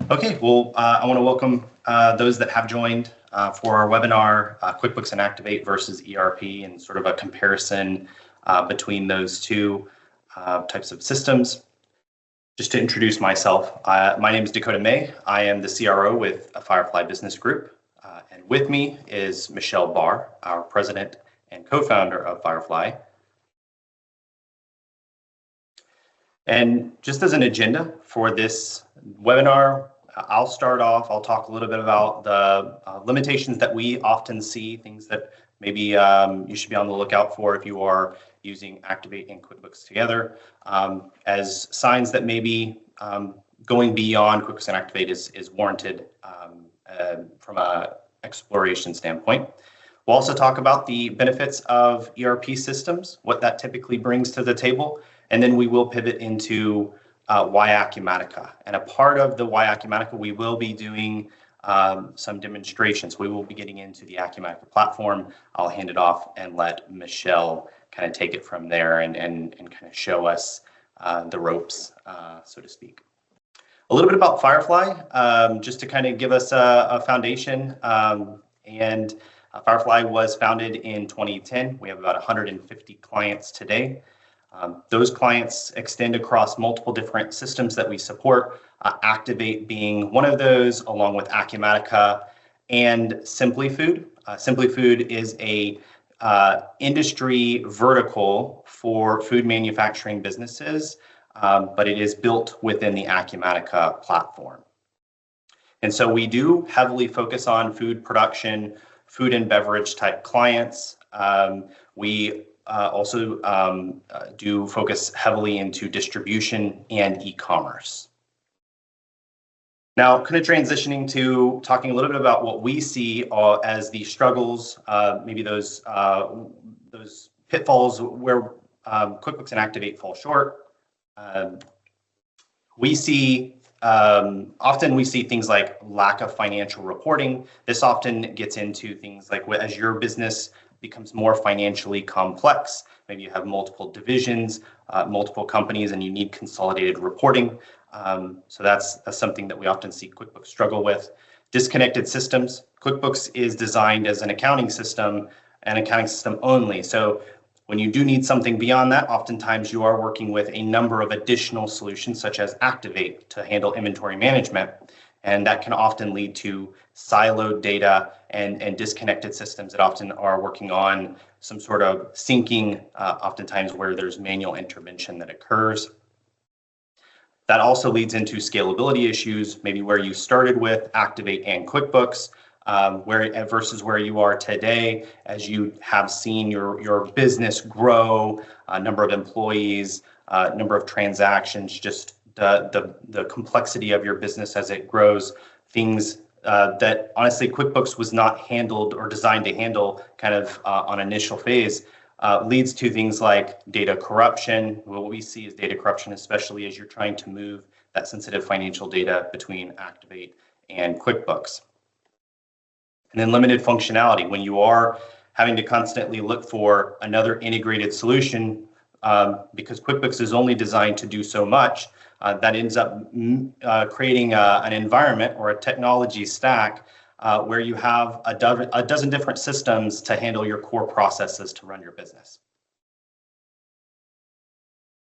Okay, well, I want to welcome those that have joined for our webinar, QuickBooks and Acctivate versus ERP, and sort of a comparison between those two types of systems. Just to introduce myself, my name is Dakota May. I am the CRO with Firefly Business Group, and with me is Michelle Barr, our president and co-founder of Firefly. And just as an agenda for this webinar, I'll start off, I'll talk a little bit about the limitations that we often see, things that maybe you should be on the lookout for if you are using Acctivate and QuickBooks together, as signs that maybe going beyond QuickBooks and Acctivate is warranted from an exploration standpoint. We'll also talk about the benefits of ERP systems, what that typically brings to the table, and then we will pivot into why Acumatica. And a part of the why Acumatica, we will be doing some demonstrations. We will be getting into the Acumatica platform. I'll hand it off and let Michelle kind of take it from there and kind of show us the ropes, so to speak. A little bit about Firefly, just to kind of give us a foundation. Firefly was founded in 2010. We have about 150 clients today. Those clients extend across multiple different systems that we support, Acctivate being one of those, along with Acumatica and SimplyFood. SimplyFood is a industry vertical for food manufacturing businesses, but it is built within the Acumatica platform. And so we do heavily focus on food production, food and beverage type clients. We also do focus heavily into distribution and e-commerce. Now, kind of transitioning to talking a little bit about what we see as the struggles, maybe those pitfalls where QuickBooks and Acctivate fall short. We see often we see things like lack of financial reporting. This often gets into things like as your business becomes more financially complex. Maybe you have multiple divisions, multiple companies, and you need consolidated reporting. So that's something that we often see QuickBooks struggle with. Disconnected systems. QuickBooks is designed as an accounting system only. So when you do need something beyond that, oftentimes you are working with a number of additional solutions such as Acctivate to handle inventory management. And that can often lead to siloed data and disconnected systems that often are working on some sort of syncing, oftentimes where there's manual intervention that occurs. That also leads into scalability issues, maybe where you started with Acctivate and QuickBooks, versus where you are today, as you have seen your business grow, number of employees, number of transactions, just the complexity of your business as it grows, things that honestly QuickBooks was not handled or designed to handle kind of on initial phase, leads to things like data corruption. What we see is data corruption, especially as you're trying to move that sensitive financial data between Acctivate and QuickBooks. And then limited functionality. When you are having to constantly look for another integrated solution, because QuickBooks is only designed to do so much, that ends up creating an environment or a technology stack where you have a dozen different systems to handle your core processes to run your business.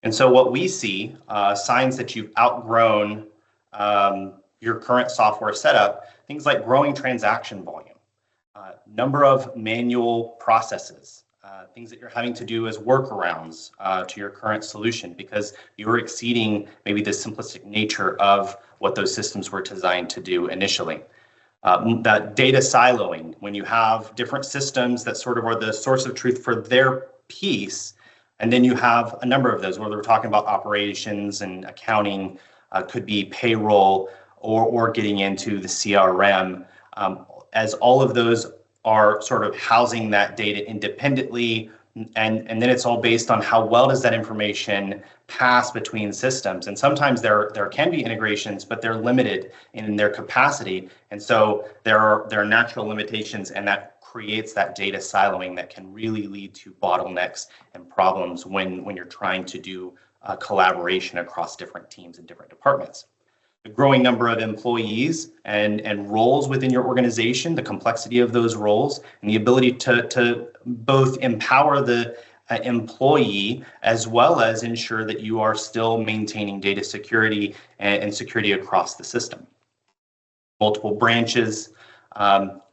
And so what we see, signs that you've outgrown your current software setup, things like growing transaction volume, number of manual processes, things that you're having to do as workarounds to your current solution because you're exceeding maybe the simplistic nature of what those systems were designed to do initially. That data siloing, when you have different systems that sort of are the source of truth for their piece, and then you have a number of those, whether we're talking about operations and accounting, could be payroll, or getting into the CRM, as all of those are sort of housing that data independently, and then it's all based on how well does that information pass between systems. And sometimes there can be integrations, but they're limited in their capacity, and so there are natural limitations, and that creates that data siloing that can really lead to bottlenecks and problems when you're trying to do collaboration across different teams and different departments. the growing number of employees and roles within your organization, the complexity of those roles, and the ability to both empower the employee as well as ensure that you are still maintaining data security and security across the system. Multiple branches,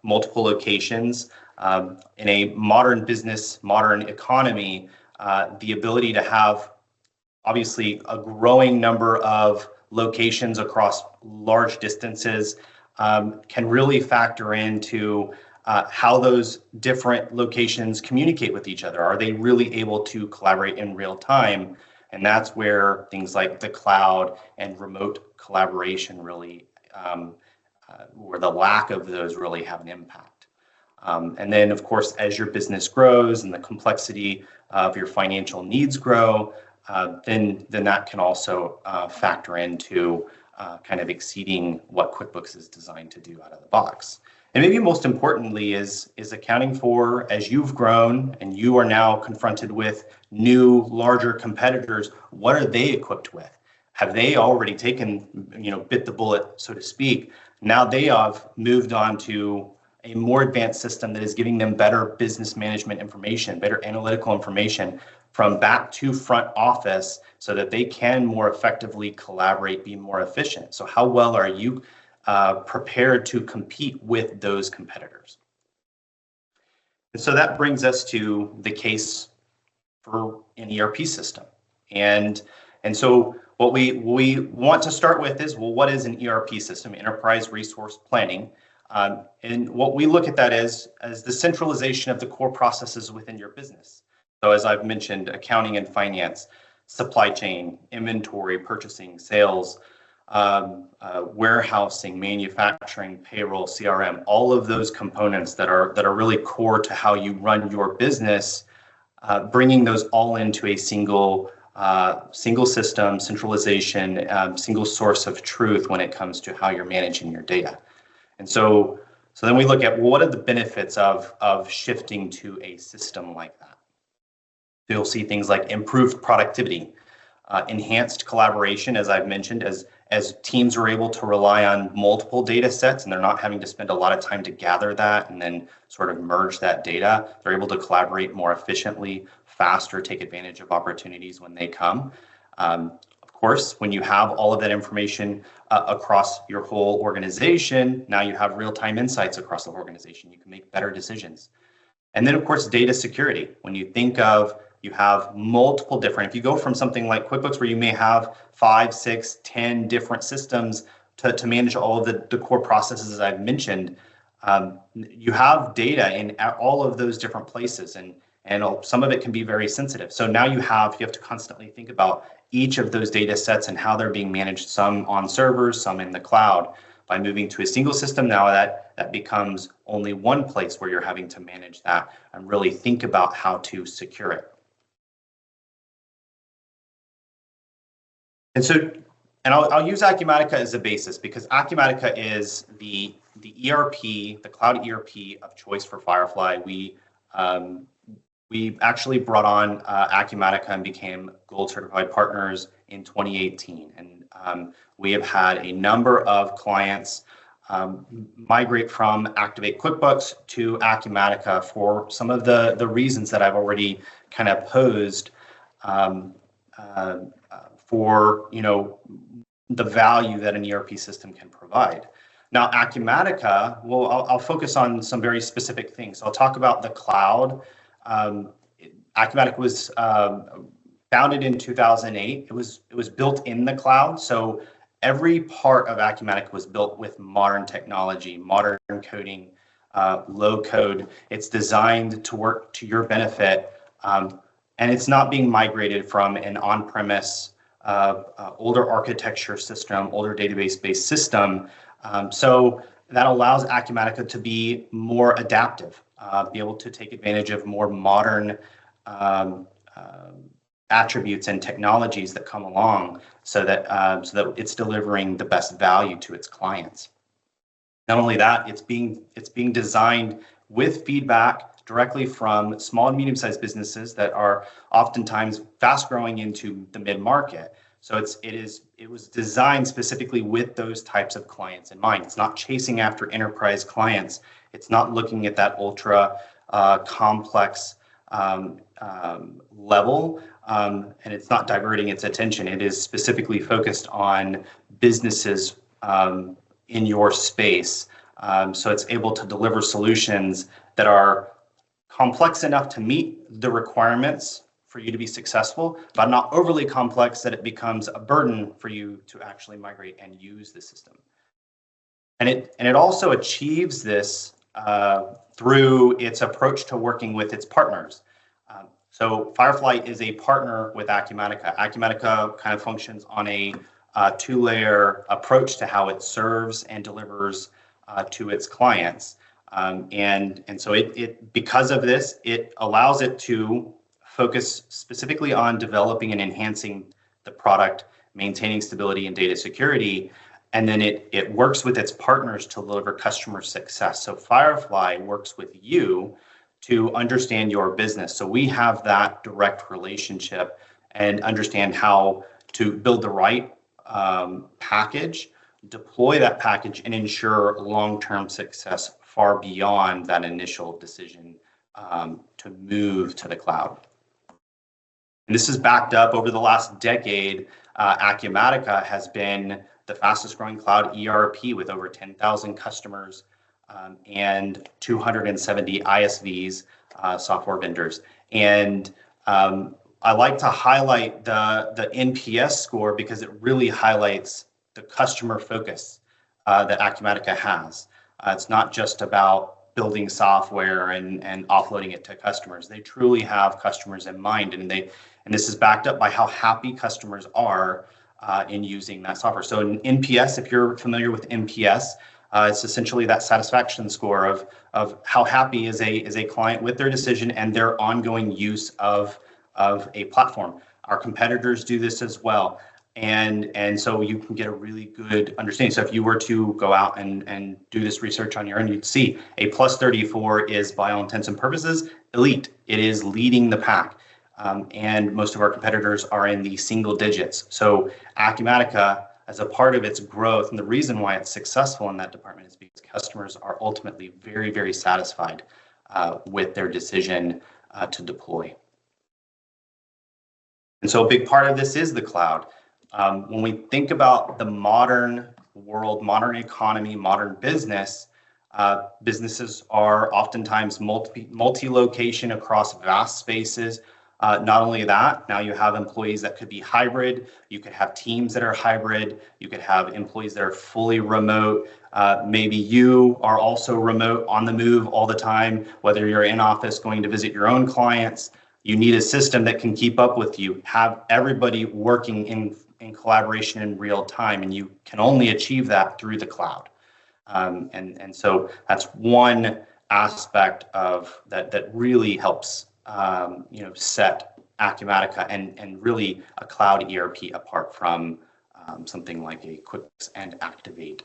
multiple locations. In a modern business, modern economy, the ability to have obviously a growing number of locations across large distances can really factor into how those different locations communicate with each other. Are they really able to collaborate in real time? And that's where things like the cloud and remote collaboration really, or the lack of those really have an impact. And then, of course, as your business grows and the complexity of your financial needs grow, then that can also factor into kind of exceeding what QuickBooks is designed to do out of the box. And maybe most importantly is accounting for, as you've grown and you are now confronted with new, larger competitors, what are they equipped with? Have they already taken, bit the bullet, so to speak? Now they have moved on to a more advanced system that is giving them better business management information, better analytical information from back to front office so that they can more effectively collaborate, be more efficient. So how well are you prepared to compete with those competitors? And so that brings us to the case for an ERP system. And so what we want to start with is, well, what is an ERP system? Enterprise Resource Planning. And what we look at that as the centralization of the core processes within your business. So as I've mentioned, accounting and finance, supply chain, inventory, purchasing, sales, warehousing, manufacturing, payroll, CRM, all of those components that are really core to how you run your business, bringing those all into a single system, centralization, single source of truth when it comes to how you're managing your data. And so then we look at, well, what are the benefits of shifting to a system like that? You'll see things like improved productivity, enhanced collaboration, as I've mentioned, as teams are able to rely on multiple data sets and they're not having to spend a lot of time to gather that and then sort of merge that data. They're able to collaborate more efficiently, faster, take advantage of opportunities when they come. Of course, when you have all of that information across your whole organization, now you have real-time insights across the organization. You can make better decisions. And then, of course, data security. When you think of, you have multiple different, if you go from something like QuickBooks where you may have 5, 6, 10 different systems to manage all of the core processes as I've mentioned, you have data in all of those different places and some of it can be very sensitive. So now you have to constantly think about each of those data sets and how they're being managed, some on servers, some in the cloud. By moving to a single system now, that becomes only one place where you're having to manage that and really think about how to secure it. And so, I'll use Acumatica as a basis because Acumatica is the ERP, the cloud ERP of choice for Firefly. We actually brought on Acumatica and became gold certified partners in 2018. And we have had a number of clients migrate from Acctivate QuickBooks to Acumatica for some of the reasons that I've already kind of posed for the value that an ERP system can provide. Now, Acumatica, well, I'll focus on some very specific things. So I'll talk about the cloud. Acumatica was founded in 2008. It was built in the cloud. So every part of Acumatica was built with modern technology, modern coding, low code. It's designed to work to your benefit. And it's not being migrated from an on-premise older architecture system, older database-based system. So that allows Acumatica to be more adaptive, be able to take advantage of more modern attributes and technologies that come along so that it's delivering the best value to its clients. Not only that, it's being designed with feedback directly from small and medium-sized businesses that are oftentimes fast growing into the mid-market. So it was designed specifically with those types of clients in mind. It's not chasing after enterprise clients. It's not looking at that ultra complex level, and it's not diverting its attention. It is specifically focused on businesses in your space. So it's able to deliver solutions that are complex enough to meet the requirements for you to be successful, but not overly complex that it becomes a burden for you to actually migrate and use the system. And it also achieves this through its approach to working with its partners. So Firefly is a partner with Acumatica. Acumatica kind of functions on a two-layer approach to how it serves and delivers to its clients. And so it because of this, it allows it to focus specifically on developing and enhancing the product, maintaining stability and data security, and then it works with its partners to deliver customer success. So Firefly works with you to understand your business. So we have that direct relationship and understand how to build the right package, deploy that package, and ensure long-term success far beyond that initial decision to move to the cloud. And this is backed up over the last decade. Acumatica has been the fastest growing cloud ERP with over 10,000 customers and 270 ISVs, software vendors. And I like to highlight the NPS score because it really highlights the customer focus that Acumatica has. It's not just about building software and offloading it to customers. They truly have customers in mind, and this is backed up by how happy customers are in using that software. So in NPS, if you're familiar with NPS, it's essentially that satisfaction score of how happy is a client with their decision and their ongoing use of a platform. Our competitors do this as well. And so you can get a really good understanding. So if you were to go out and do this research on your own, you'd see a plus 34 is, by all intents and purposes, elite. It is leading the pack. And most of our competitors are in the single digits. So Acumatica, as a part of its growth, and the reason why it's successful in that department is because customers are ultimately very, very satisfied with their decision to deploy. And so a big part of this is the cloud. When we think about the modern world, modern economy, modern business, businesses are oftentimes multi-location across vast spaces. Not only that, now you have employees that could be hybrid. You could have teams that are hybrid. You could have employees that are fully remote. Maybe you are also remote, on the move all the time, whether you're in office going to visit your own clients. You need a system that can keep up with you, have everybody working in collaboration in real time, and you can only achieve that through the cloud. And so that's one aspect of that really helps set Acumatica and really a cloud ERP apart from something like a Quickbooks and Acctivate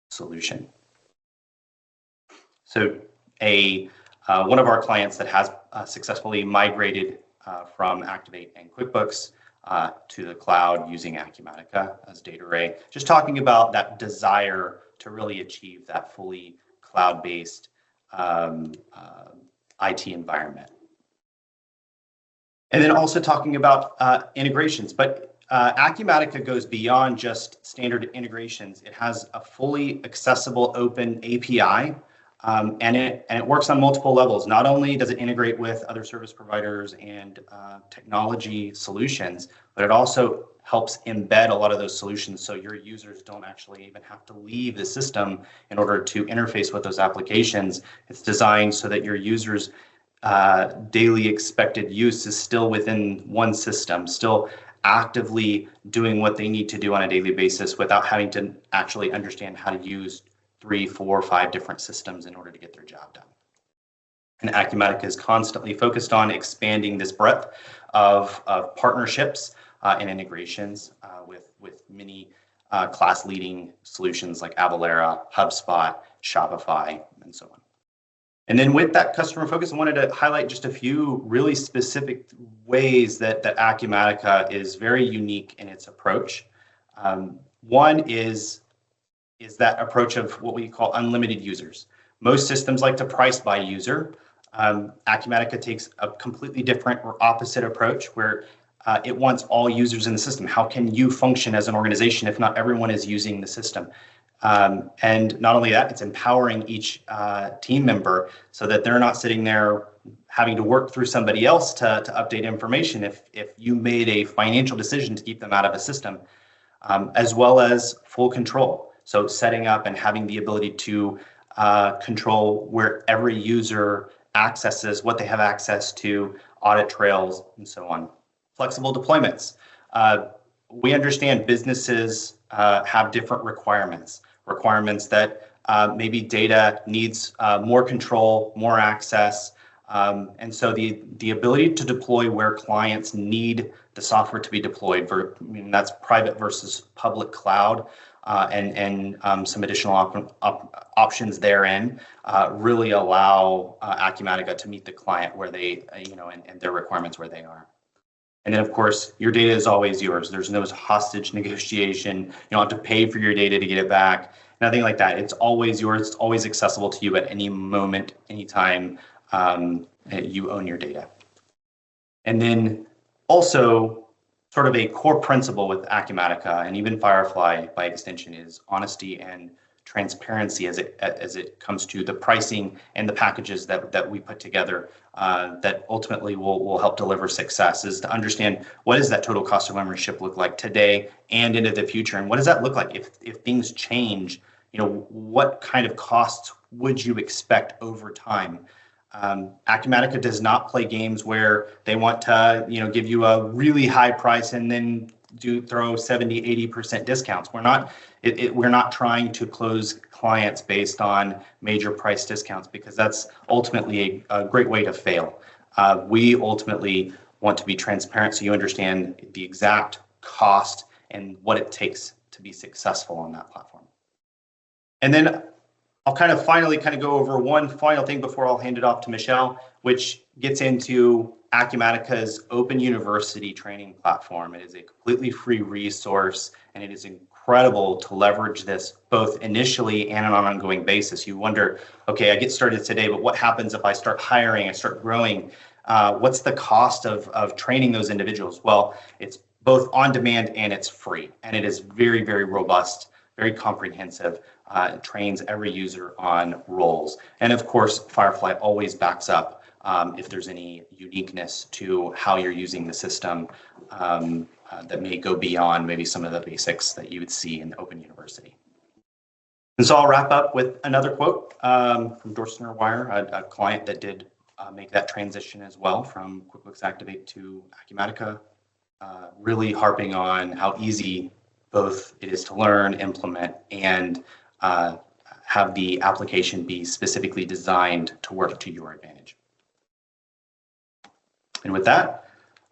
solution. So one of our clients that has successfully migrated from Acctivate and Quickbooks to the cloud using Acumatica as data array, just talking about that desire to really achieve that fully cloud-based IT environment. And then also talking about integrations, but Acumatica goes beyond just standard integrations. It has a fully accessible open API, and it works on multiple levels. Not only does it integrate with other service providers and technology solutions, but it also helps embed a lot of those solutions so your users don't actually even have to leave the system in order to interface with those applications. It's designed so that your users' daily expected use is still within one system, still actively doing what they need to do on a daily basis without having to actually understand how to use 3, 4, 5 different systems in order to get their job done. And Acumatica is constantly focused on expanding this breadth of partnerships and integrations with many class-leading solutions like Avalara, HubSpot, Shopify, and so on. And then with that customer focus, I wanted to highlight just a few really specific ways that Acumatica is very unique in its approach. One is that approach of what we call unlimited users. Most systems like to price by user. Acumatica takes a completely different or opposite approach where it wants all users in the system. How can you function as an organization if not everyone is using the system? And not only that, it's empowering each team member so that they're not sitting there having to work through somebody else to update information if you made a financial decision to keep them out of a system, as well as full control. So setting up and having the ability to control where every user accesses, what they have access to, audit trails, and so on. Flexible deployments. We understand businesses have different requirements that maybe data needs more control, more access. And so the ability to deploy where clients need the software to be deployed, that's private versus public cloud, and some additional options therein really allow Acumatica to meet the client where they, and their requirements where they are. And then, of course, your data is always yours. There's no hostage negotiation. You don't have to pay for your data to get it back. Nothing like that. It's always yours. It's always accessible to you at any moment, anytime you own your data. And then also, sort of a core principle with Acumatica and even Firefly by extension is honesty and transparency as it comes to the pricing and the packages that we put together that ultimately will help deliver success, is to understand what does that total cost of ownership look like today and into the future, and what does that look like if things change, what kind of costs would you expect over time? Acumatica does not play games where they want to give you a really high price and then throw 70-80% discounts. We're not trying to close clients based on major price discounts, because that's ultimately a great way to fail. We ultimately want to be transparent so you understand the exact cost and what it takes to be successful on that platform. And then I'll finally go over one final thing before I'll hand it off to Michelle, which gets into Acumatica's Open University training platform. It is a completely free resource, and it is incredible to leverage this both initially and on an ongoing basis. You wonder, okay, I get started today, but what happens if I start hiring, I start growing? What's the cost of training those individuals? Well, it's both on demand and it's free, and it is very, very robust, very comprehensive. It trains every user on roles. And of course, Firefly always backs up if there's any uniqueness to how you're using the system that may go beyond maybe some of the basics that you would see in Open University. And so I'll wrap up with another quote from Dorstner Wire, a client that did make that transition as well from Quickbooks Acctivate to Acumatica, really harping on how easy both it is to learn, implement, and have the application be specifically designed to work to your advantage. And with that,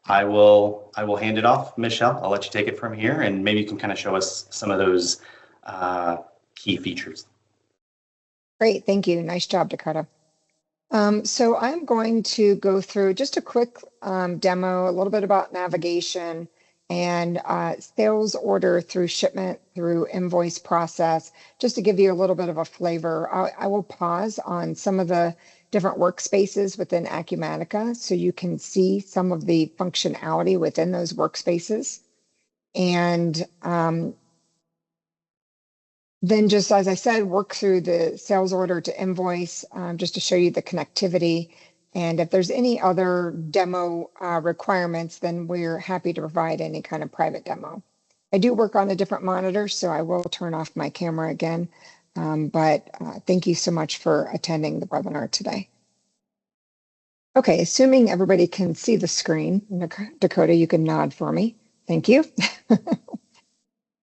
I will hand it off, Michelle. I'll let you take it from here, and maybe you can show us some of those key features. Great, thank you. Nice job, Dakota. So I'm going to go through just a quick demo, a little bit about navigation and sales order through shipment, through invoice process, just to give you a little bit of a flavor. I will pause on some of the different workspaces within Acumatica so you can see some of the functionality within those workspaces. And then just as I said, work through the sales order to invoice just to show you the connectivity. And if there's any other demo requirements, then we're happy to provide any kind of private demo. I do work on a different monitor, so I will turn off my camera again. But thank you so much for attending the webinar today. Okay, assuming everybody can see the screen, Dakota, you can nod for me. Thank you.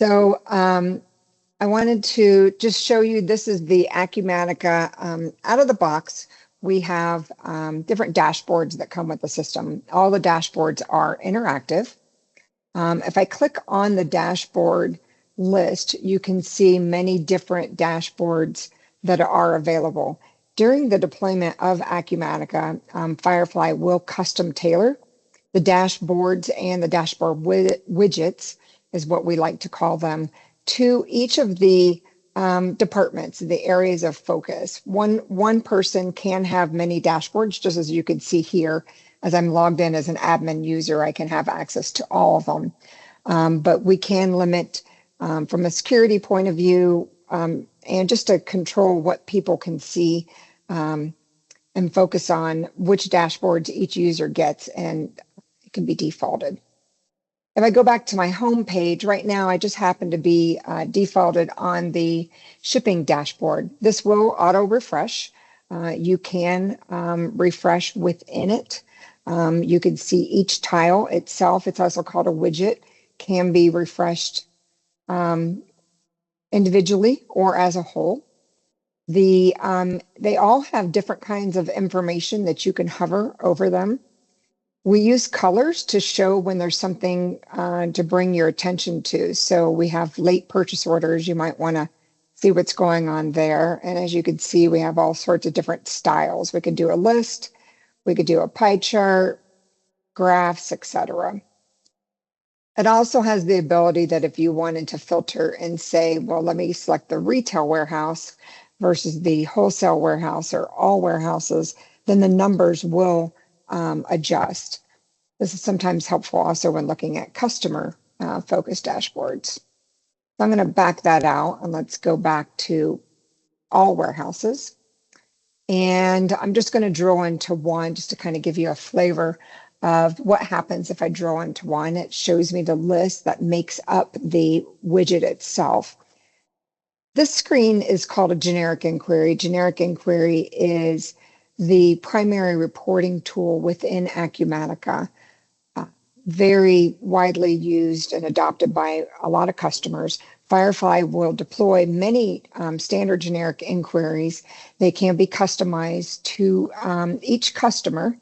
So I wanted to just show you, this is the Acumatica out of the box. We have different dashboards that come with the system. All the dashboards are interactive. If I click on the dashboard list, you can see many different dashboards that are available. During the deployment of Acumatica, Firefly will custom tailor the dashboards and the dashboard widgets, is what we like to call them, to each of the departments, the areas of focus. One person can have many dashboards, just as you can see here. As I'm logged in as an admin user, I can have access to all of them. But we can limit from a security point of view and just to control what people can see and focus on which dashboards each user gets, and it can be defaulted. If I go back to my home page, right now I just happen to be defaulted on the shipping dashboard. This will auto refresh. You can refresh within it. You can see each tile itself. It's also called a widget, can be refreshed individually or as a whole. They all have different kinds of information that you can hover over them. We use colors to show when there's something to bring your attention to. So we have late purchase orders. You might want to see what's going on there. And as you can see, we have all sorts of different styles. We could do a list, we could do a pie chart, graphs, etc. It also has the ability that if you wanted to filter and say, well, let me select the retail warehouse versus the wholesale warehouse or all warehouses, then the numbers will adjust. This is sometimes helpful also when looking at customer focused dashboards. So I'm going to back that out and let's go back to all warehouses. And I'm just going to drill into one just to kind of give you a flavor of what happens if I drill into one. It shows me the list that makes up the widget itself. This screen is called a generic inquiry. Generic inquiry is the primary reporting tool within Acumatica, very widely used and adopted by a lot of customers. Firefly will deploy many standard generic inquiries. They can be customized to each customer,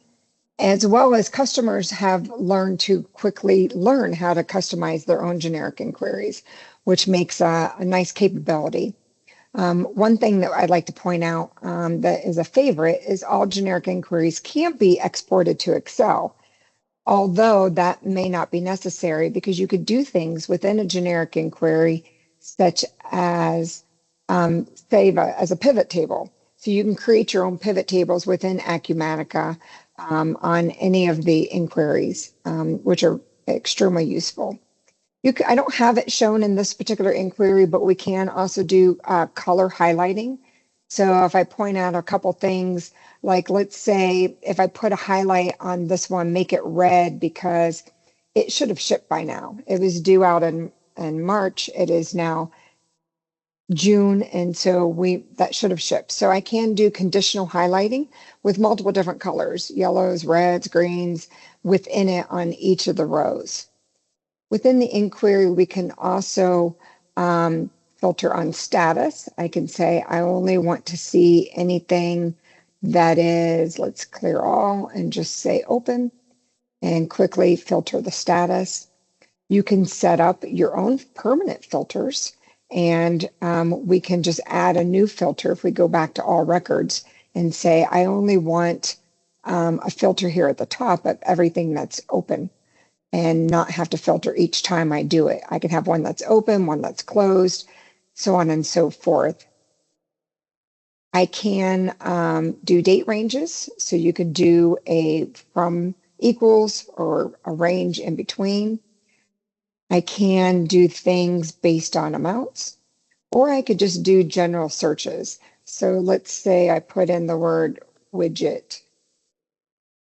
as well as customers have learned to quickly learn how to customize their own generic inquiries, which makes a nice capability. One thing that I'd like to point out that is a favorite is all generic inquiries can be exported to Excel, although that may not be necessary because you could do things within a generic inquiry such as save as a pivot table. So you can create your own pivot tables within Acumatica on any of the inquiries, which are extremely useful. I don't have it shown in this particular inquiry, but we can also do color highlighting. So if I point out a couple things, like let's say if I put a highlight on this one, make it red because it should have shipped by now. It was due out in March. It is now June, and so that should have shipped. So I can do conditional highlighting with multiple different colors, yellows, reds, greens, within it on each of the rows. Within the inquiry, we can also filter on status. I can say I only want to see anything that is, let's clear all and just say open and quickly filter the status. You can set up your own permanent filters, and we can just add a new filter if we go back to all records and say I only want a filter here at the top of everything that's open, and not have to filter each time I do it. I can have one that's open, one that's closed, so on and so forth. I can do date ranges, so you could do a from equals or a range in between. I can do things based on amounts, or I could just do general searches. So let's say I put in the word widget,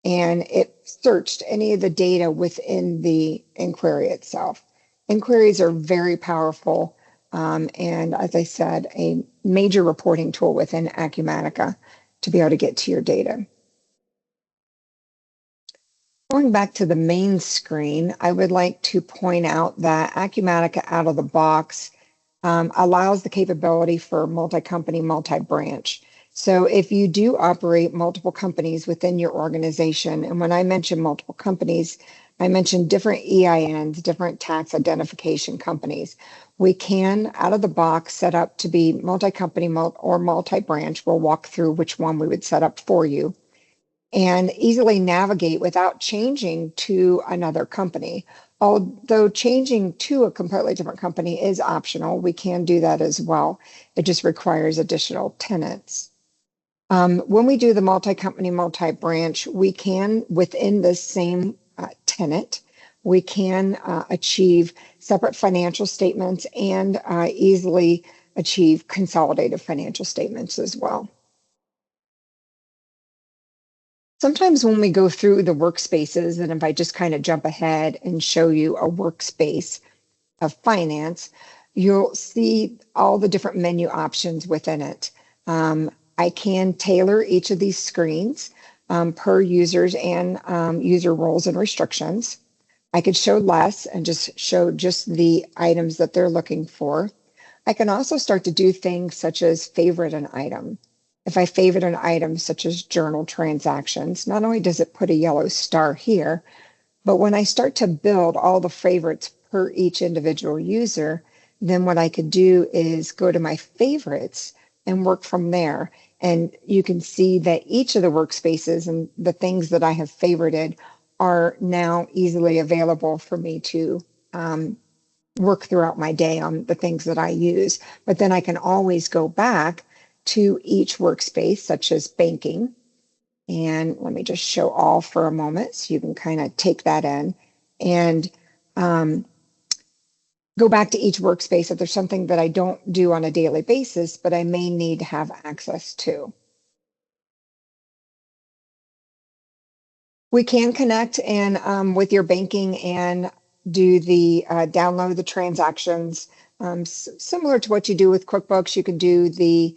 and it searched any of the data within the inquiry itself. Inquiries are very powerful, and as I said, a major reporting tool within Acumatica to be able to get to your data. Going back to the main screen, I would like to point out that Acumatica out of the box allows the capability for multi-company, multi-branch. So if you do operate multiple companies within your organization, and when I mention multiple companies, I mentioned different EINs, different tax identification companies. We can, out of the box, set up to be multi-company or multi-branch. We'll walk through which one we would set up for you and easily navigate without changing to another company. Although changing to a completely different company is optional, we can do that as well. It just requires additional tenants. When we do the multi-company, multi-branch, we can, within the same tenant, we can achieve separate financial statements and easily achieve consolidated financial statements as well. Sometimes when we go through the workspaces, and if I just kind of jump ahead and show you a workspace of finance, you'll see all the different menu options within it. I can tailor each of these screens per users and user roles and restrictions. I could show less and just show just the items that they're looking for. I can also start to do things such as favorite an item. If I favorite an item such as journal transactions, not only does it put a yellow star here, but when I start to build all the favorites per each individual user, then what I could do is go to my favorites and work from there. And you can see that each of the workspaces and the things that I have favorited are now easily available for me to work throughout my day on the things that I use. But then I can always go back to each workspace, such as banking. And let me just show all for a moment so you can kind of take that in and go back to each workspace if there's something that I don't do on a daily basis, but I may need to have access to. We can connect and with your banking and do the download the transactions. Similar to what you do with QuickBooks, you can do the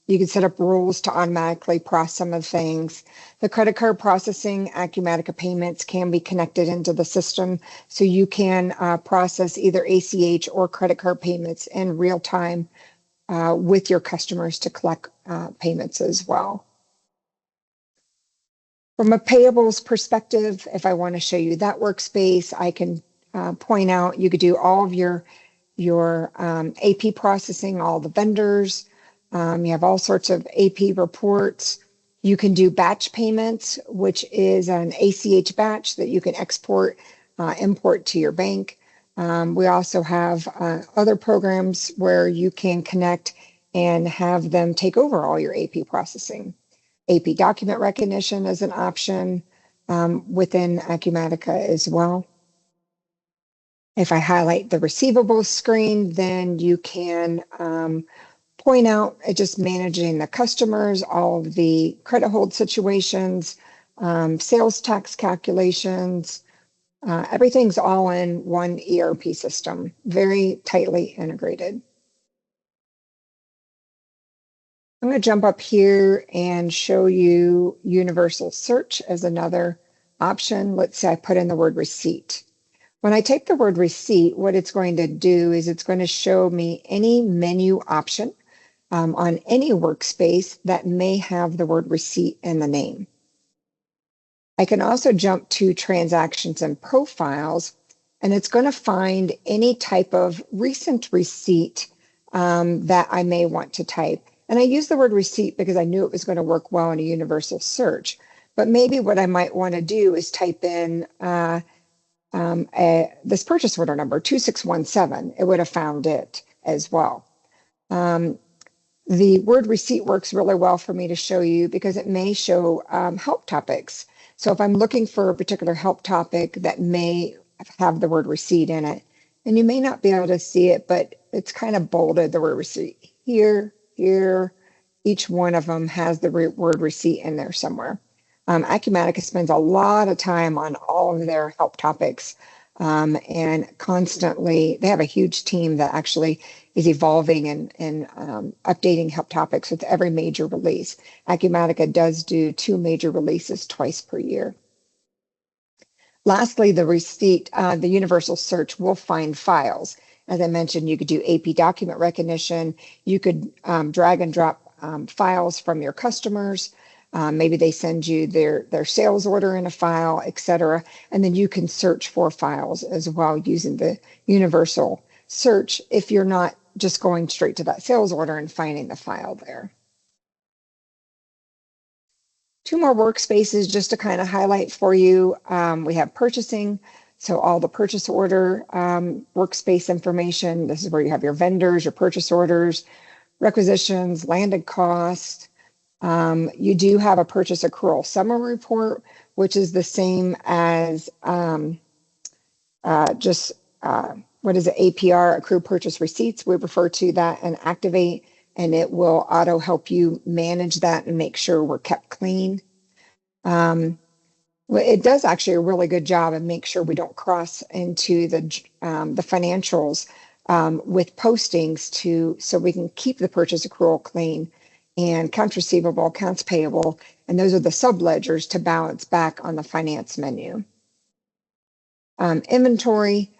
you can set up rules to automatically process some of the things. The credit card processing, Acumatica payments can be connected into the system, so you can process either ACH or credit card payments in real time with your customers to collect payments as well. From a payables perspective, if I want to show you that workspace, I can point out you could do all of your AP processing, all the vendors. You have all sorts of AP reports. You can do batch payments, which is an ACH batch that you can export, import to your bank. We also have other programs where you can connect and have them take over all your AP processing. AP document recognition is an option within Acumatica as well. If I highlight the receivables screen, then you can point out just managing the customers, all of the credit hold situations, sales tax calculations, everything's all in one ERP system, very tightly integrated. I'm going to jump up here and show you universal search as another option. Let's say I put in the word receipt. When I type the word receipt, what it's going to do is it's going to show me any menu option on any workspace that may have the word receipt in the name. I can also jump to transactions and profiles, and it's going to find any type of recent receipt that I may want to type. And I use the word receipt because I knew it was going to work well in a universal search. But maybe what I might want to do is type in this purchase order number, 2617. It would have found it as well. The word receipt works really well for me to show you because it may show help topics. So if I'm looking for a particular help topic that may have the word receipt in it, and you may not be able to see it, but it's kind of bolded, the word receipt. Here, each one of them has the word receipt in there somewhere. Acumatica spends a lot of time on all of their help topics and constantly, they have a huge team that actually is evolving and updating help topics with every major release. Acumatica does do 2 major releases twice per year. Lastly, the receipt, the universal search will find files. As I mentioned, you could do AP document recognition. You could drag and drop files from your customers. Maybe they send you their sales order in a file, etc. And then you can search for files as well using the universal search if you're not just going straight to that sales order and finding the file there. Two more workspaces just to kind of highlight for you. We have purchasing. So all the purchase order workspace information. This is where you have your vendors, your purchase orders, requisitions, landed cost. You do have a purchase accrual summary report, which is the same as what is it, APR, accrued purchase receipts. We refer to that in Acctivate, and it will auto help you manage that and make sure we're kept clean. Well, it does actually a really good job and make sure we don't cross into the financials with postings so we can keep the purchase accrual clean and accounts receivable, accounts payable, and those are the subledgers to balance back on the finance menu. Inventory,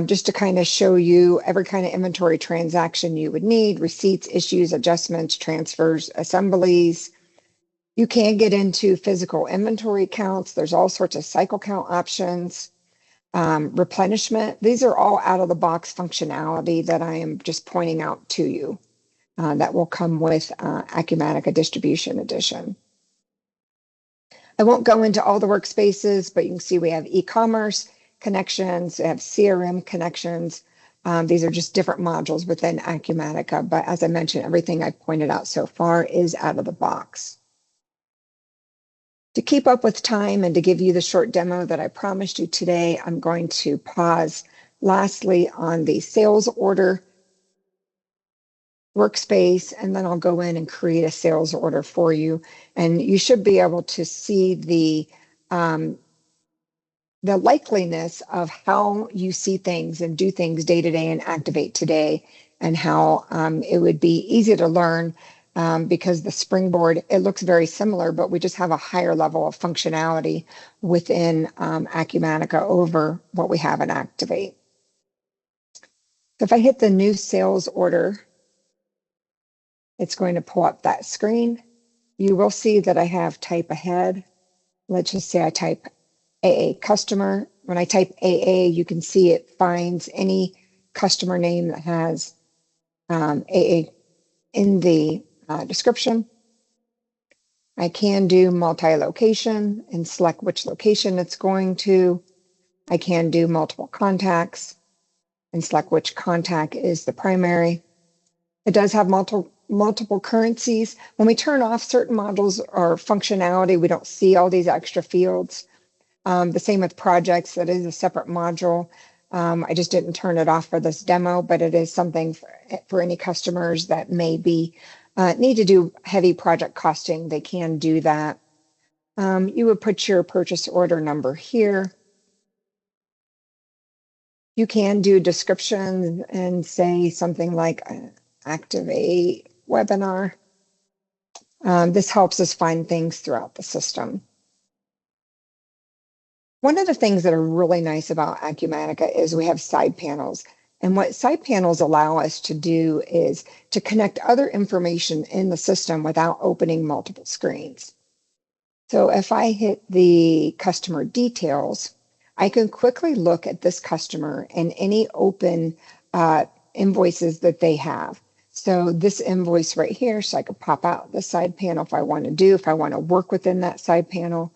just to kind of show you every kind of inventory transaction you would need, receipts, issues, adjustments, transfers, assemblies. You can get into physical inventory counts. There's all sorts of cycle count options, replenishment. These are all out of the box functionality that I am just pointing out to you that will come with Acumatica Distribution Edition. I won't go into all the workspaces, but you can see we have e-commerce connections, we have CRM connections. These are just different modules within Acumatica, but as I mentioned, everything I've pointed out so far is out of the box. To keep up with time and to give you the short demo that I promised you today, I'm going to pause lastly on the sales order workspace, and then I'll go in and create a sales order for you. And you should be able to see the likeliness of how you see things and do things day to day and Acctivate today, and how it would be easy to learn because the springboard, it looks very similar, but we just have a higher level of functionality within Acumatica over what we have in Acctivate. So if I hit the new sales order, it's going to pull up that screen. You will see that I have type ahead. Let's just say I type AA customer. When I type AA, you can see it finds any customer name that has AA in the description. I can do multi-location and select which location it's going to. I can do multiple contacts and select which contact is the primary. It does have multiple currencies. When we turn off certain modules or functionality, we don't see all these extra fields. The same with projects, that is a separate module. I just didn't turn it off for this demo, but it is something for any customers that may be need to do heavy project costing. They can do that. You would put your purchase order number here. You can do description and say something like Acctivate webinar. This helps us find things throughout the system. One of the things that are really nice about Acumatica is we have side panels. And what side panels allow us to do is to connect other information in the system without opening multiple screens. So if I hit the customer details, I can quickly look at this customer and any open invoices that they have. So this invoice right here, so I could pop out the side panel if I want to work within that side panel.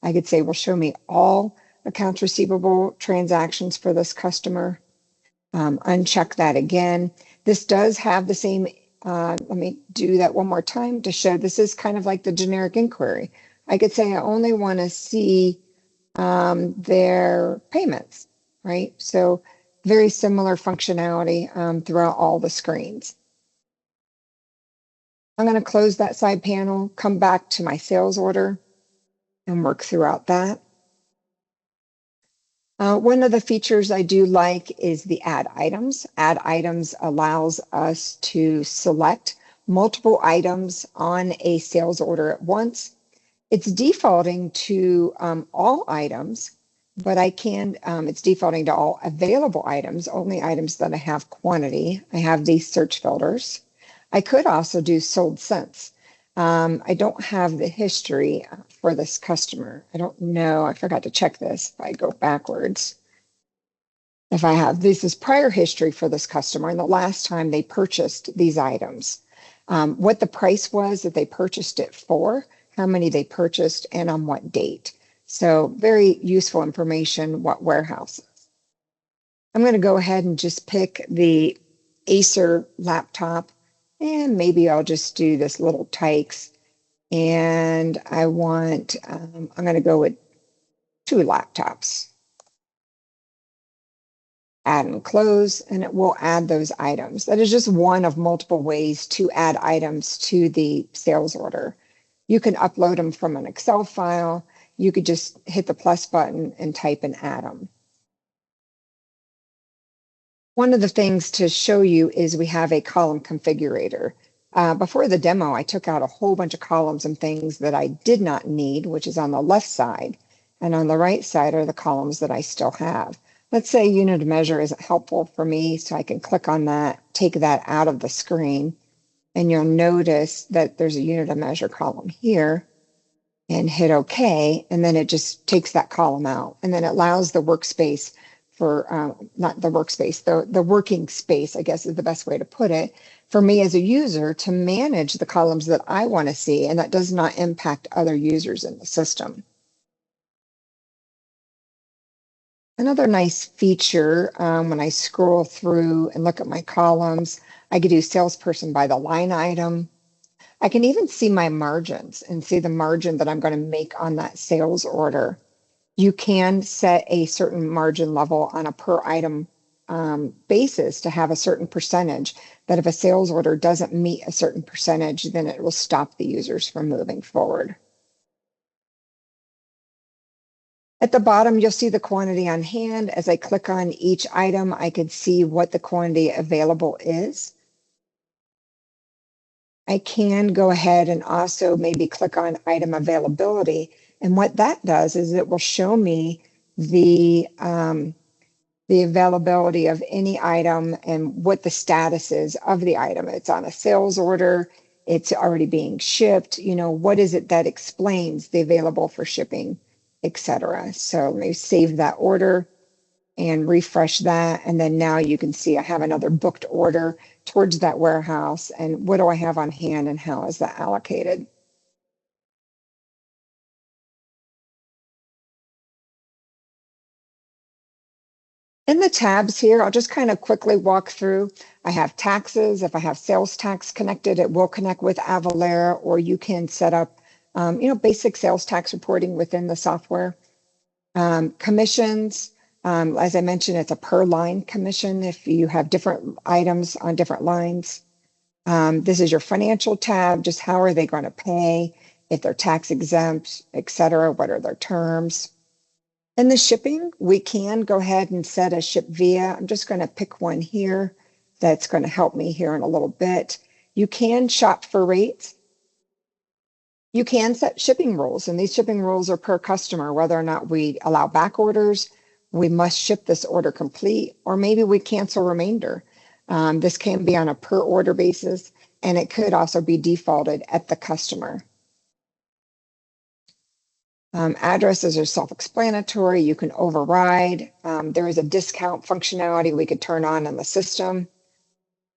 I could say, well, show me all accounts receivable transactions for this customer. Uncheck that again. This does have the same, let me do that one more time to show this is kind of like the generic inquiry. I could say I only want to see their payments, right? So very similar functionality throughout all the screens. I'm going to close that side panel, come back to my sales order and work throughout that. One of the features I do like is the add items. Add items allows us to select multiple items on a sales order at once. It's defaulting to all items, but it's defaulting to all available items, only items that I have quantity. I have these search filters. I could also do sold since. I don't have the history for this customer. I don't know. I forgot to check this if I go backwards. If I have, this is prior history for this customer and the last time they purchased these items, what the price was that they purchased it for, how many they purchased, and on what date. So very useful information, what warehouse. I'm going to go ahead and just pick the Acer laptop, and maybe I'll just do this little Tykes. And I want, I'm going to go with 2 laptops. Add and close, and it will add those items. That is just one of multiple ways to add items to the sales order. You can upload them from an Excel file. You could just hit the plus button and type and add them. One of the things to show you is we have a column configurator. Before the demo, I took out a whole bunch of columns and things that I did not need, which is on the left side. And on the right side are the columns that I still have. Let's say unit of measure isn't helpful for me, so I can click on that, take that out of the screen, and you'll notice that there's a unit of measure column here, and hit OK, and then it just takes that column out, and then it allows the workspace for, not the workspace, the working space, I guess is the best way to put it, for me as a user to manage the columns that I want to see, and that does not impact other users in the system. Another nice feature, when I scroll through and look at my columns, I could do salesperson by the line item. I can even see my margins and see the margin that I'm going to make on that sales order. You can set a certain margin level on a per item basis to have a certain percentage, that if a sales order doesn't meet a certain percentage, then it will stop the users from moving forward. At the bottom, you'll see the quantity on hand. As I click on each item, I can see what the quantity available is. I can go ahead and also maybe click on item availability. And what that does is it will show me the availability of any item and what the status is of the item. It's on a sales order. It's already being shipped. You know, what is it that explains the available for shipping, etc. So let me save that order and refresh that. And then now you can see I have another booked order towards that warehouse. And what do I have on hand and how is that allocated? In the tabs here, I'll just kind of quickly walk through. I have taxes. If I have sales tax connected, it will connect with Avalara, or you can set up, basic sales tax reporting within the software. Commissions, as I mentioned, it's a per line commission if you have different items on different lines. This is your financial tab, just how are they going to pay, if they're tax exempt, etc. What are their terms? In the shipping, we can go ahead and set a ship via. I'm just going to pick one here that's going to help me here in a little bit. You can shop for rates. You can set shipping rules, and these shipping rules are per customer, whether or not we allow back orders, we must ship this order complete, or maybe we cancel remainder. This can be on a per order basis, and it could also be defaulted at the customer. Addresses are self-explanatory. You can override. There is a discount functionality we could turn on in the system.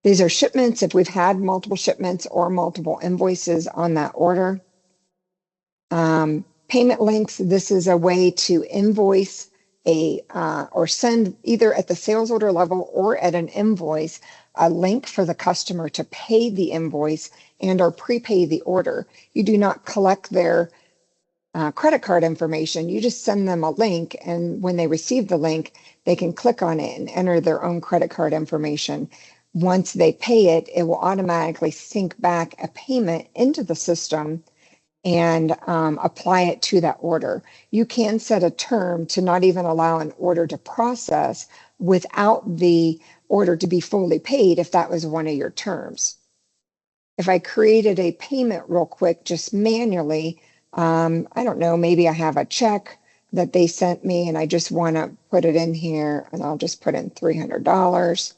These are shipments if we've had multiple shipments or multiple invoices on that order. Payment links, this is a way to invoice or send either at the sales order level or at an invoice, a link for the customer to pay the invoice and or prepay the order. You do not collect their credit card information. You just send them a link, and when they receive the link, they can click on it and enter their own credit card information. Once they pay it, it will automatically sync back a payment into the system and apply it to that order. You can set a term to not even allow an order to process without the order to be fully paid if that was one of your terms. If I created a payment real quick, just manually, I don't know, maybe I have a check that they sent me and I just want to put it in here, and I'll just put in $300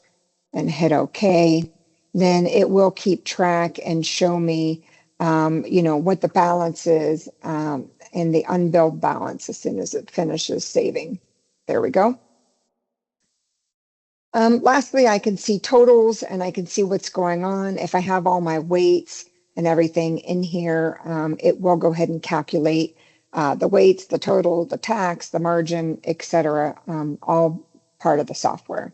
and hit OK. Then it will keep track and show me what the balance is, and the unbilled balance as soon as it finishes saving. There we go. Lastly, I can see totals and I can see what's going on. If I have all my weights and everything in here, it will go ahead and calculate the weights, the total, the tax, the margin, etc., all part of the software.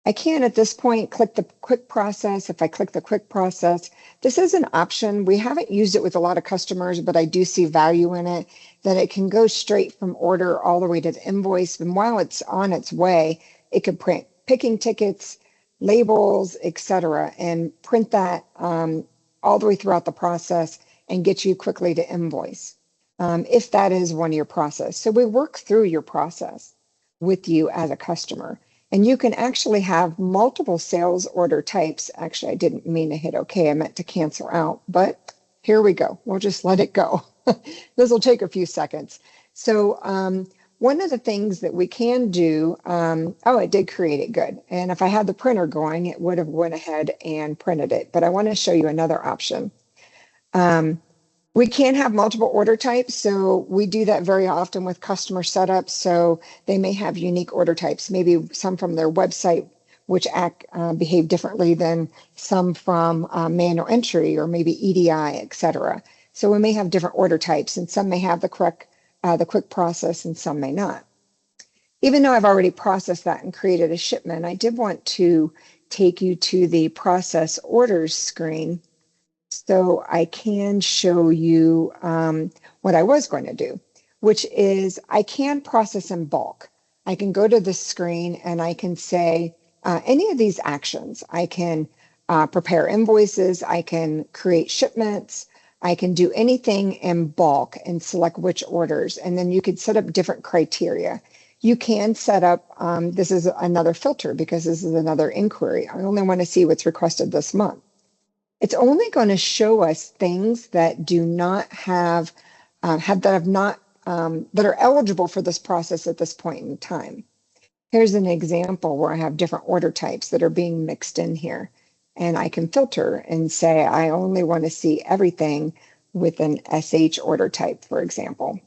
I can at this point click the quick process. If I click the quick process, this is an option. We haven't used it with a lot of customers, but I do see value in it, that it can go straight from order all the way to the invoice. And while it's on its way, it could print picking tickets, labels, etc., and print that all the way throughout the process and get you quickly to invoice, if that is one of your process. So we work through your process with you as a customer. And you can actually have multiple sales order types. Actually, I didn't mean to hit OK. I meant to cancel out, but here we go. We'll just let it go. This will take a few seconds. So one of the things that we can do, oh, it did create it, good. And if I had the printer going, it would have went ahead and printed it. But I want to show you another option. We can have multiple order types, so we do that very often with customer setups. So they may have unique order types, maybe some from their website, which behave differently than some from manual entry or maybe EDI, etc. So we may have different order types, and some may have the quick process, and some may not. Even though I've already processed that and created a shipment, I did want to take you to the process orders screen, so I can show you what I was going to do, which is I can process in bulk. I can go to the screen and I can say any of these actions. I can prepare invoices. I can create shipments. I can do anything in bulk and select which orders. And then you could set up different criteria. You can set up, this is another filter because this is another inquiry. I only want to see what's requested this month. It's only going to show us things that do not that are eligible for this process at this point in time. Here's an example where I have different order types that are being mixed in here. And I can filter and say, I only want to see everything with an SH order type, for example.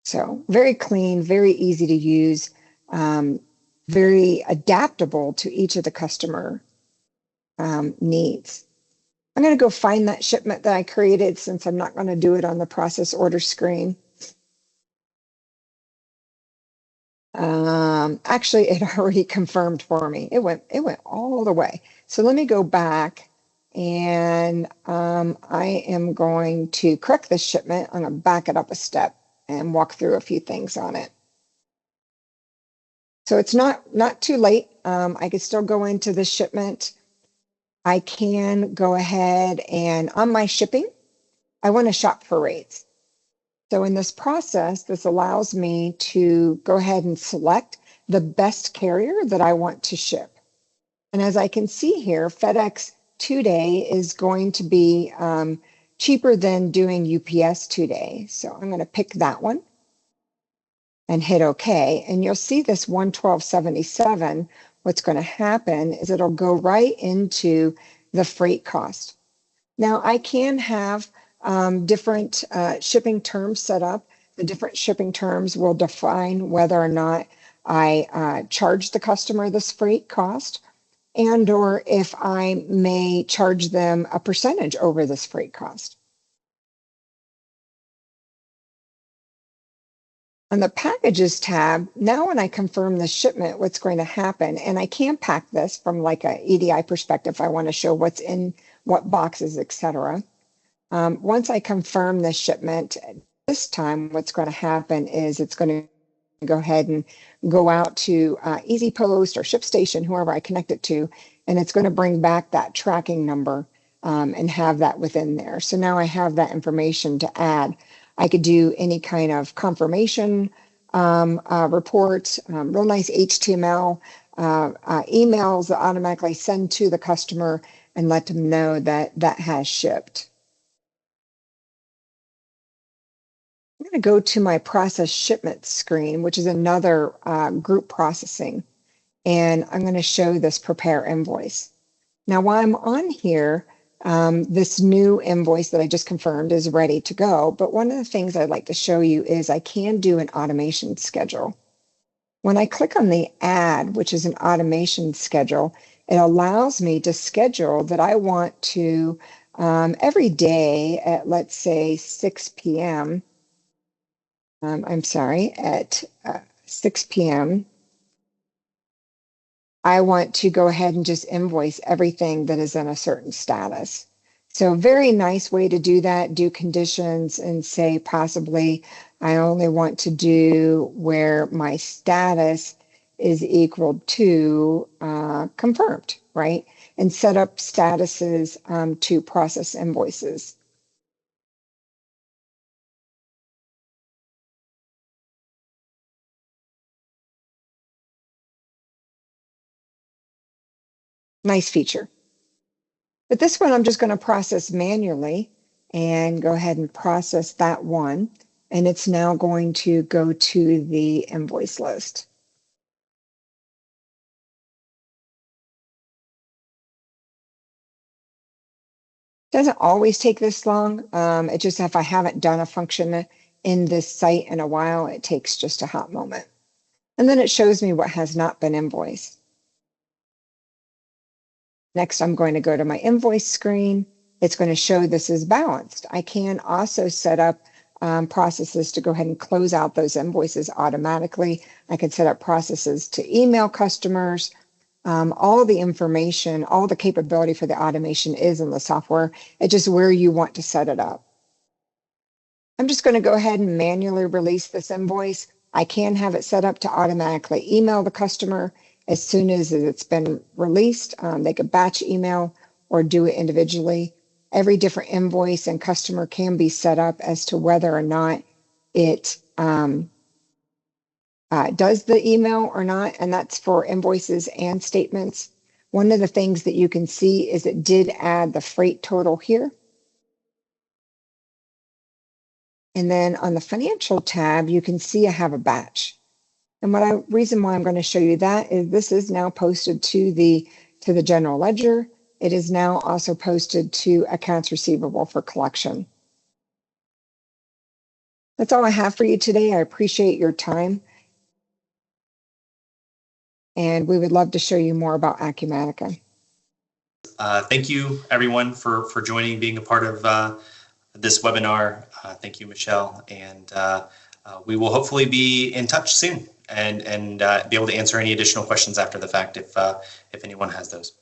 So very clean, very easy to use, very adaptable to each of the customer needs. I'm going to go find that shipment that I created since I'm not going to do it on the process order screen. Actually, it already confirmed for me. It went all the way. So let me go back and I am going to correct this shipment. I'm going to back it up a step and walk through a few things on it. So it's not too late. I could still go into this shipment. I can go ahead and on my shipping, I want to shop for rates. So in this process, this allows me to go ahead and select the best carrier that I want to ship. And as I can see here, FedEx 2-day is going to be cheaper than doing UPS 2-day. So I'm going to pick that one and hit OK. And you'll see this 112.77. What's going to happen is it'll go right into the freight cost. Now I can have different shipping terms set up. The different shipping terms will define whether or not I charge the customer this freight cost, and or if I may charge them a percentage over this freight cost. On the packages tab, now when I confirm the shipment, what's going to happen, and I can pack this from like a EDI perspective if I want to show what's in what boxes, etc. Once I confirm the shipment, this time what's going to happen is it's going to go ahead and go out to Easy Post or ShipStation, whoever I connect it to, and it's going to bring back that tracking number and have that within there. So now I have that information to add. I could do any kind of confirmation reports, real nice HTML, emails that automatically send to the customer and let them know that that has shipped. I'm going to go to my process shipment screen, which is another group processing, and I'm going to show this prepare invoice. Now, while I'm on here, This new invoice that I just confirmed is ready to go. But one of the things I'd like to show you is I can do an automation schedule. When I click on the add, which is an automation schedule, it allows me to schedule that I want to every day at, let's say, 6 p.m. I'm sorry, at 6 p.m. I want to go ahead and just invoice everything that is in a certain status. So very nice way to do that, do conditions and say possibly I only want to do where my status is equal to confirmed, right? And set up statuses to process invoices. Nice feature. But this one I'm just going to process manually and go ahead and process that one. And it's now going to go to the invoice list. Doesn't always take this long. It just, if I haven't done a function in this site in a while, it takes just a hot moment. And then it shows me what has not been invoiced. Next, I'm going to go to my invoice screen. It's going to show this is balanced. I can also set up processes to go ahead and close out those invoices automatically. I can set up processes to email customers. All the information, all the capability for the automation is in the software. It's just where you want to set it up. I'm just going to go ahead and manually release this invoice. I can have it set up to automatically email the customer as soon as it's been released. They could batch email or do it individually. Every different invoice and customer can be set up as to whether or not it does the email or not, and that's for invoices and statements. One of the things that you can see is it did add the freight total here. And then on the financial tab, you can see I have a batch. And reason why I'm going to show you that is this is now posted to the general ledger. It is now also posted to accounts receivable for collection. That's all I have for you today. I appreciate your time. And we would love to show you more about Acumatica. Thank you, everyone, for joining, being a part of this webinar. Thank you, Michelle. And we will hopefully be in touch soon and be able to answer any additional questions after the fact if anyone has those.